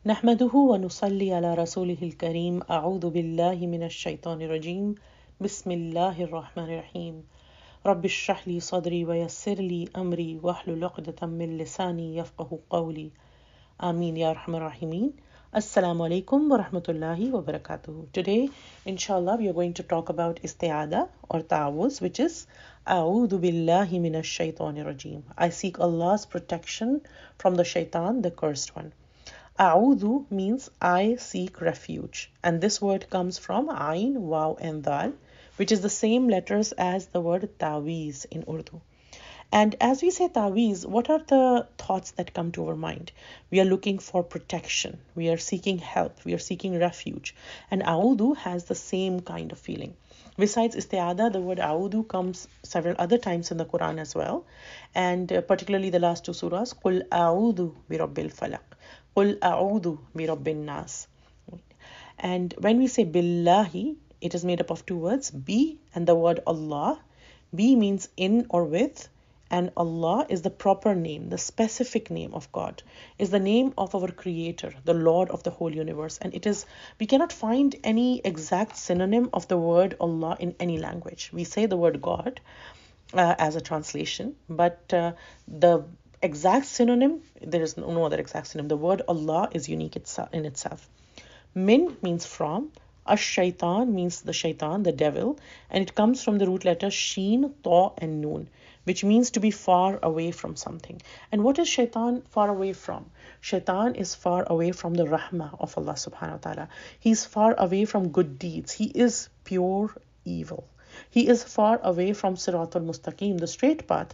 نحمده ونصلي على رسوله الكريم أعوذ بالله minash shaytaanir Rajeem Bismillahir Rahmanir Rahim رب اشرح لي صدري ويسر لي أمري واحلل عقدة من لساني يفقه قولي آمين يا أرحم الراحمين. Assalamu alaikum wa rahmatullahi wa barakatuh. Today, inshallah, we are going to talk about Isteaada or awuz, which is A'udhu Billahi Minash Shaytaanir Rajeem. I seek Allah's protection from the shaitan, the cursed one. A'udhu means I seek refuge, and this word comes from Ain, Waw, and Dal, which is the same letters as the word taweez in Urdu. And as we say taweez, what are the thoughts that come to our mind? We are looking for protection. We are seeking help. We are seeking refuge. And Audhu has the same kind of feeling. Besides Isteaada, the word Audhu comes several other times in the Quran as well. And particularly the last two surahs, Qul A'udhu bi Rabbil Falaq. Qul A'udhu bi Rabbin Nas. And when we say Billahi, it is made up of two words, Bi and the word Allah. Bi means in or with. And Allah is the proper name, the specific name of God, is the name of our Creator, the Lord of the whole universe. And we cannot find any exact synonym of the word Allah in any language. We say the word God as a translation, but the exact synonym, there is no other exact synonym. The word Allah is unique in itself. Min means from. Shaytaan means the shaitan, the devil, and it comes from the root letters Sheen, Ta, and Noon, which means to be far away from something. And what is shaitan far away from? Shaitan is far away from the rahmah of Allah subhanahu wa ta'ala. He's far away from good deeds. He is pure evil. He is far away from Siratul Mustaqim, the straight path.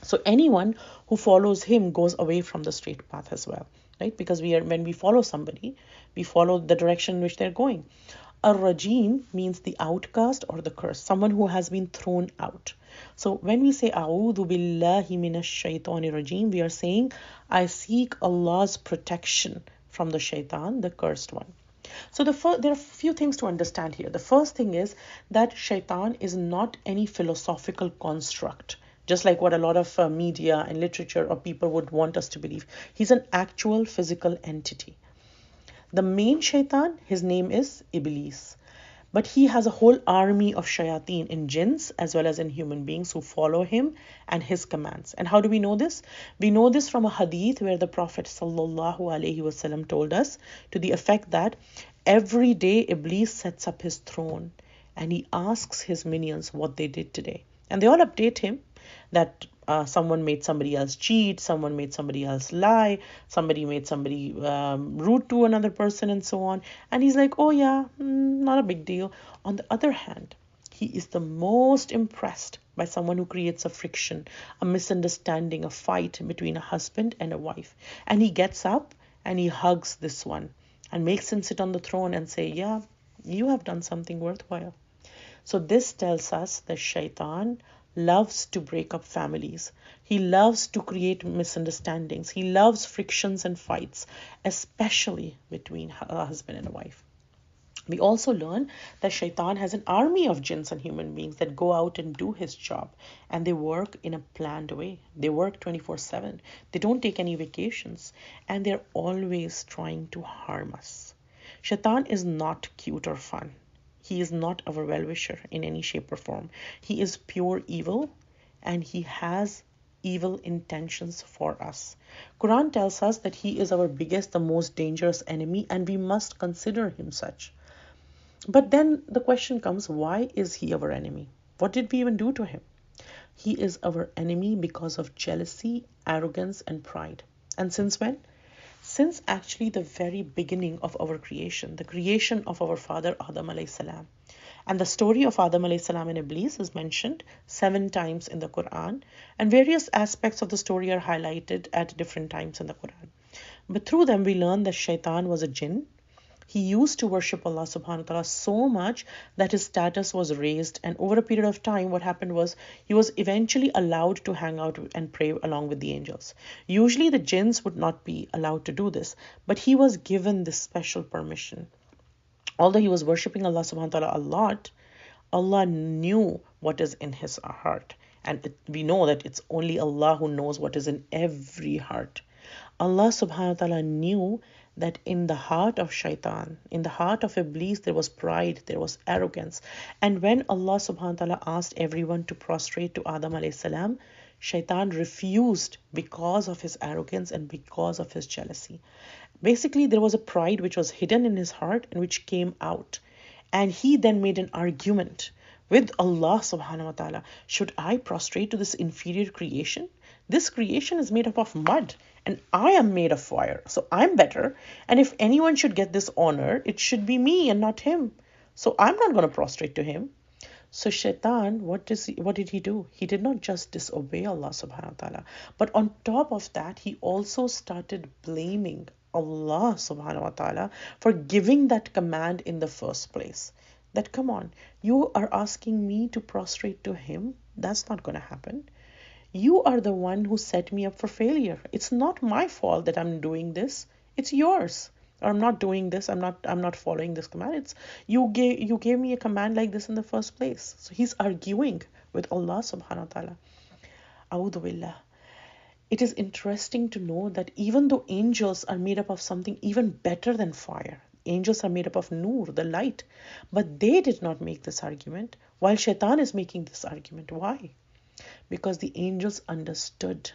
So anyone who follows him goes away from the straight path as well, right? Because when we follow somebody, we follow the direction in which they're going. A Rajeem means the outcast or the cursed, someone who has been thrown out. So when we say A'udhu Billahi Minash Shaytaanir Rajeem, we are saying, I seek Allah's protection from the shaitan, the cursed one. So there are a few things to understand here. The first thing is that shaitan is not any philosophical construct, just like what a lot of media and literature or people would want us to believe. He's an actual physical entity. The main shaitan, his name is Iblis. But he has a whole army of shayateen in jinns as well as in human beings who follow him and his commands. And how do we know this? We know this from a hadith where the Prophet ﷺ told us to the effect that every day Iblis sets up his throne and he asks his minions what they did today. And they all update him that someone made somebody else cheat, someone made somebody else lie, somebody made somebody rude to another person and so on. And he's like, oh yeah, not a big deal. On the other hand, he is the most impressed by someone who creates a friction, a misunderstanding, a fight between a husband and a wife. And he gets up and he hugs this one and makes him sit on the throne and say, yeah, you have done something worthwhile. So this tells us that shaitan loves to break up families. He loves to create misunderstandings. He loves frictions and fights, especially between a husband and a wife. We also learn that shaitan has an army of jinns and human beings that go out and do his job, and they work in a planned way. They work 24/7. They don't take any vacations, and they're always trying to harm us. Shaitan is not cute or fun. He is not our well-wisher in any shape or form. He is pure evil, and he has evil intentions for us. Quran tells us that he is our biggest, the most dangerous enemy, and we must consider him such. But then the question comes, why is he our enemy? What did we even do to him? He is our enemy because of jealousy, arrogance, and pride. And since when? Since actually the very beginning of our creation, the creation of our father Adam alayhi salam. And the story of Adam alayhi salam and Iblis is mentioned 7 times in the Quran, and various aspects of the story are highlighted at different times in the Quran. But through them we learn that shaitan was a jinn. He used to worship Allah subhanahu wa ta'ala so much that his status was raised, and over a period of time what happened was he was eventually allowed to hang out and pray along with the angels. Usually the jinns would not be allowed to do this, but he was given this special permission. Although he was worshipping Allah subhanahu wa ta'ala a lot, Allah knew what is in his heart. And we know that it's only Allah who knows what is in every heart. Allah subhanahu wa ta'ala knew that in the heart of Shaitan, in the heart of Iblis, there was pride, there was arrogance. And when Allah subhanahu wa ta'ala asked everyone to prostrate to Adam alayhi salam, Shaitan refused because of his arrogance and because of his jealousy. Basically, there was a pride which was hidden in his heart and which came out. And he then made an argument with Allah subhanahu wa ta'ala. Should I prostrate to this inferior creation? This creation is made up of mud and I am made of fire. So I'm better. And if anyone should get this honor, it should be me and not him. So I'm not going to prostrate to him. So Shaitan, what did he do? He did not just disobey Allah subhanahu wa ta'ala, but on top of that, he also started blaming Allah subhanahu wa ta'ala for giving that command in the first place. That, come on, you are asking me to prostrate to him? That's not going to happen. You are the one who set me up for failure. It's not my fault that I'm doing this. It's yours. Or I'm not doing this. I'm not following this command. It's you gave me a command like this in the first place. So he's arguing with Allah subhanahu wa ta'ala. Audhu billah. It is interesting to know that even though angels are made up of something even better than fire, angels are made up of nur, the light, but they did not make this argument, while Shaitan is making this argument. Why? Because the angels understood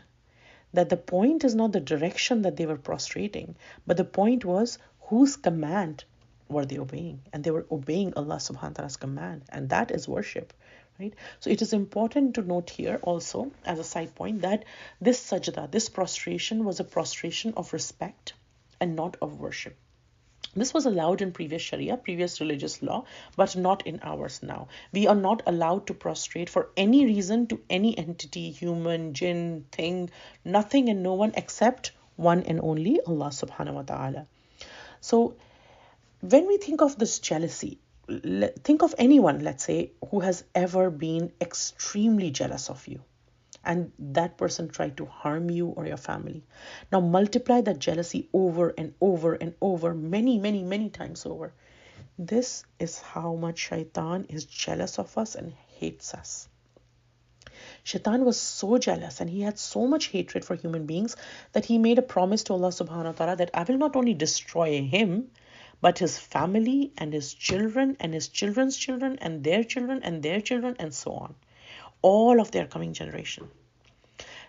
that the point is not the direction that they were prostrating, but the point was whose command were they obeying? And they were obeying Allah subhanahu wa ta'ala's command, and that is worship. Right? So it is important to note here also as a side point that this sajda, this prostration was a prostration of respect and not of worship. This was allowed in previous Sharia, previous religious law, but not in ours now. We are not allowed to prostrate for any reason to any entity, human, jinn, thing, nothing and no one except one and only Allah subhanahu wa ta'ala. So when we think of this jealousy, think of anyone, let's say, who has ever been extremely jealous of you and that person tried to harm you or your family. Now multiply that jealousy over and over and over, many, many, many times over. This is how much Shaitan is jealous of us and hates us. Shaitan was so jealous and he had so much hatred for human beings that he made a promise to Allah subhanahu wa ta'ala that I will not only destroy him, but his family and his children and his children's children and their children and their children and so on. All of their coming generation.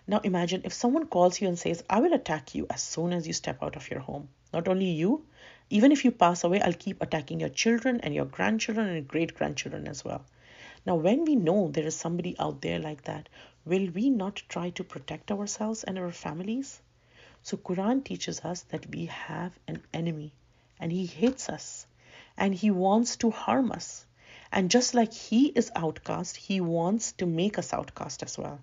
Now imagine if someone calls you and says, I will attack you as soon as you step out of your home. Not only you, even if you pass away, I'll keep attacking your children and your grandchildren and great-grandchildren as well. Now when we know there is somebody out there like that, will we not try to protect ourselves and our families? So Quran teaches us that we have an enemy. And he hates us and he wants to harm us. And just like he is outcast, he wants to make us outcast as well.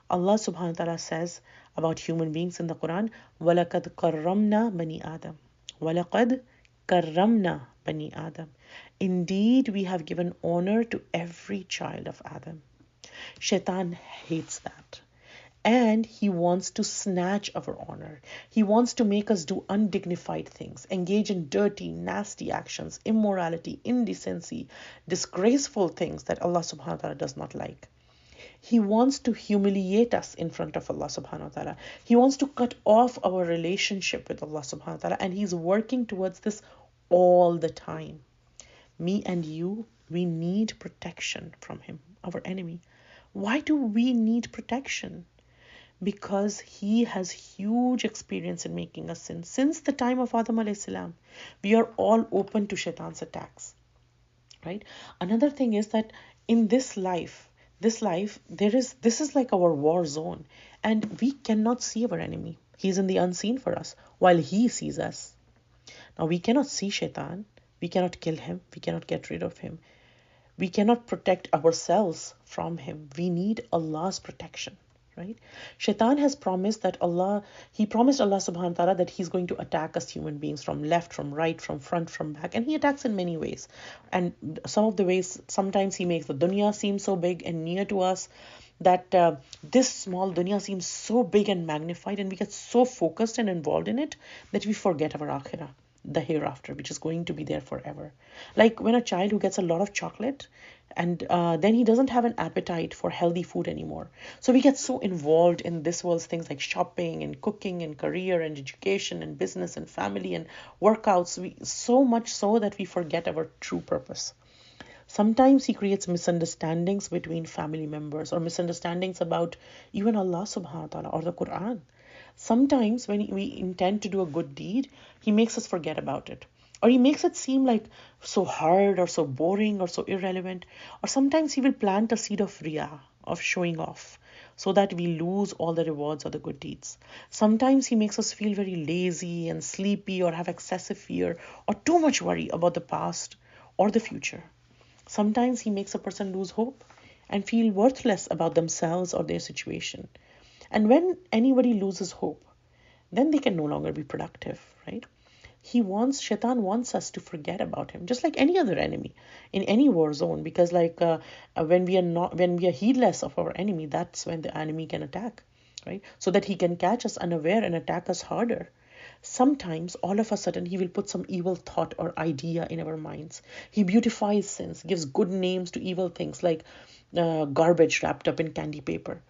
Allah subhanahu wa ta'ala says about human beings in the Quran, وَلَقَدْ كَرَّمْنَا بَنِي آدَمَ وَلَقَدْ كَرَّمْنَا بَنِي آدَمَ. Indeed, we have given honor to every child of Adam. Shaitan hates that. And he wants to snatch our honor. He wants to make us do undignified things, engage in dirty, nasty actions, immorality, indecency, disgraceful things that Allah subhanahu wa ta'ala does not like. He wants to humiliate us in front of Allah subhanahu wa ta'ala. He wants to cut off our relationship with Allah subhanahu wa ta'ala. And he's working towards this all the time. Me and you, we need protection from him, our enemy. Why do we need protection? Because he has huge experience in making us sin. Since the time of Adam alayhi salam, we are all open to Shaitan's attacks. Right? Another thing is that in this life, this is like our war zone. And we cannot see our enemy. He's in the unseen for us, while he sees us. Now we cannot see Shaitan. We cannot kill him. We cannot get rid of him. We cannot protect ourselves from him. We need Allah's protection. Right? Shaitan has promised that he promised Allah subhanahu wa ta'ala that he's going to attack us human beings from left, from right, from front, from back. And he attacks in many ways. And some of the ways, sometimes he makes the dunya seem so big and near to us that this small dunya seems so big and magnified and we get so focused and involved in it that we forget our akhirah. the hereafter, which is going to be there forever. Like when a child who gets a lot of chocolate and then he doesn't have an appetite for healthy food anymore. So we get so involved in this world's things like shopping and cooking and career and education and business and family and workouts. So much so that we forget our true purpose. Sometimes he creates misunderstandings between family members or misunderstandings about even Allah subhanahu wa ta'ala or the Quran. Sometimes when we intend to do a good deed, he makes us forget about it. Or he makes it seem like so hard or so boring or so irrelevant. Or sometimes he will plant a seed of riyah, of showing off, so that we lose all the rewards of the good deeds. Sometimes he makes us feel very lazy and sleepy or have excessive fear or too much worry about the past or the future. Sometimes he makes a person lose hope and feel worthless about themselves or their situation. And when anybody loses hope, then they can no longer be productive, right? Shaitan wants us to forget about him, just like any other enemy in any war zone, because when we are heedless of our enemy, that's when the enemy can attack, right? So that he can catch us unaware and attack us harder. Sometimes, all of a sudden, he will put some evil thought or idea in our minds. He beautifies sins, gives good names to evil things like garbage wrapped up in candy paper.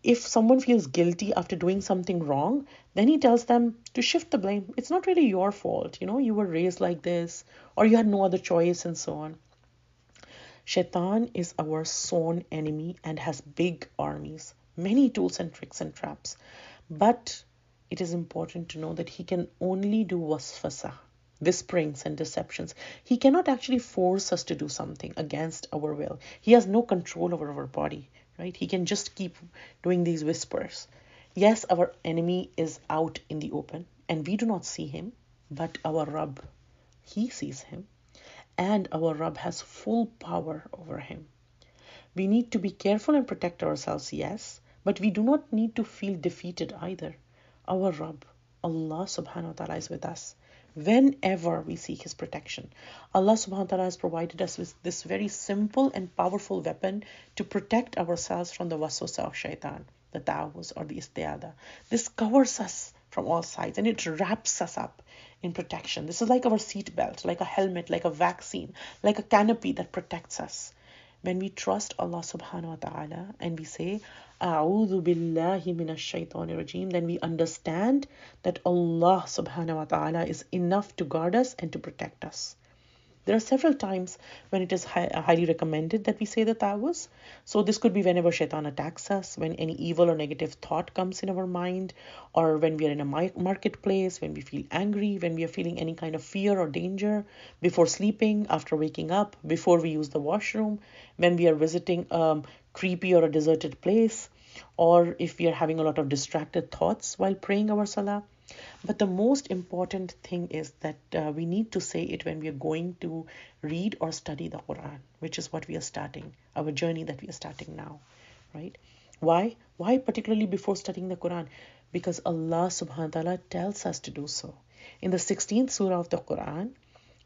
If someone feels guilty after doing something wrong, then he tells them to shift the blame. It's not really your fault. You were raised like this, or you had no other choice, and so on. Shaitan is our sworn enemy and has big armies, many tools and tricks and traps. But it is important to know that he can only do waswasa, whisperings and deceptions. He cannot actually force us to do something against our will. He has no control over our body, right? He can just keep doing these whispers. Yes, our enemy is out in the open and we do not see him, but our Rabb, he sees him, and our Rabb has full power over him. We need to be careful and protect ourselves, yes, but we do not need to feel defeated either. Our Rabb, Allah subhanahu wa ta'ala, is with us whenever we seek his protection. Allah subhanahu wa ta'ala has provided us with this very simple and powerful weapon to protect ourselves from the waswasa of shaitan, the awuz or the Isteaada. This covers us from all sides and it wraps us up in protection. This is like our seat belt, like a helmet, like a vaccine, like a canopy that protects us. When we trust Allah subhanahu wa ta'ala and we say, A'udhu Billahi Minash Shaytaanir Rajeem, then we understand that Allah subhanahu wa ta'ala is enough to guard us and to protect us. There are several times when it is highly recommended that we say the awuz. So this could be whenever shaitan attacks us, when any evil or negative thought comes in our mind, or when we are in a marketplace, when we feel angry, when we are feeling any kind of fear or danger, before sleeping, after waking up, before we use the washroom, when we are visiting a creepy or a deserted place, or if we are having a lot of distracted thoughts while praying our salah. But the most important thing is that we need to say it when we are going to read or study the Quran, which is what we are starting, our journey that we are starting now, right? Why? Why particularly before studying the Quran? Because Allah subhanahu wa ta'ala tells us to do so. In the 16th surah of the Quran,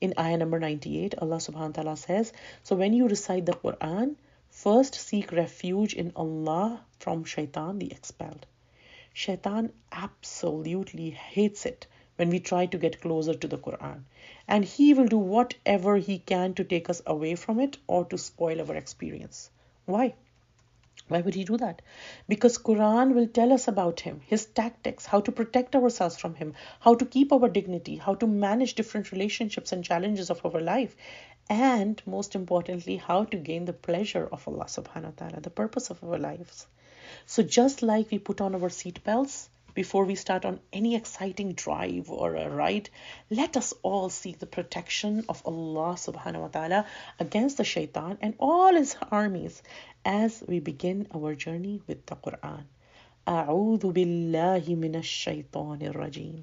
in ayah number 98, Allah subhanahu wa ta'ala says, so when you recite the Quran, first seek refuge in Allah from shaitan, the expelled. Shaitan absolutely hates it when we try to get closer to the Quran. And he will do whatever he can to take us away from it or to spoil our experience. Why? Why would he do that? Because Quran will tell us about him, his tactics, how to protect ourselves from him, how to keep our dignity, how to manage different relationships and challenges of our life, and most importantly, how to gain the pleasure of Allah subhanahu wa ta'ala, the purpose of our lives. So just like we put on our seat belts before we start on any exciting drive or a ride, let us all seek the protection of Allah subhanahu wa ta'ala against the shaitan and all his armies as we begin our journey with the Quran. A'udhu billahi minash shaytanir rajeem.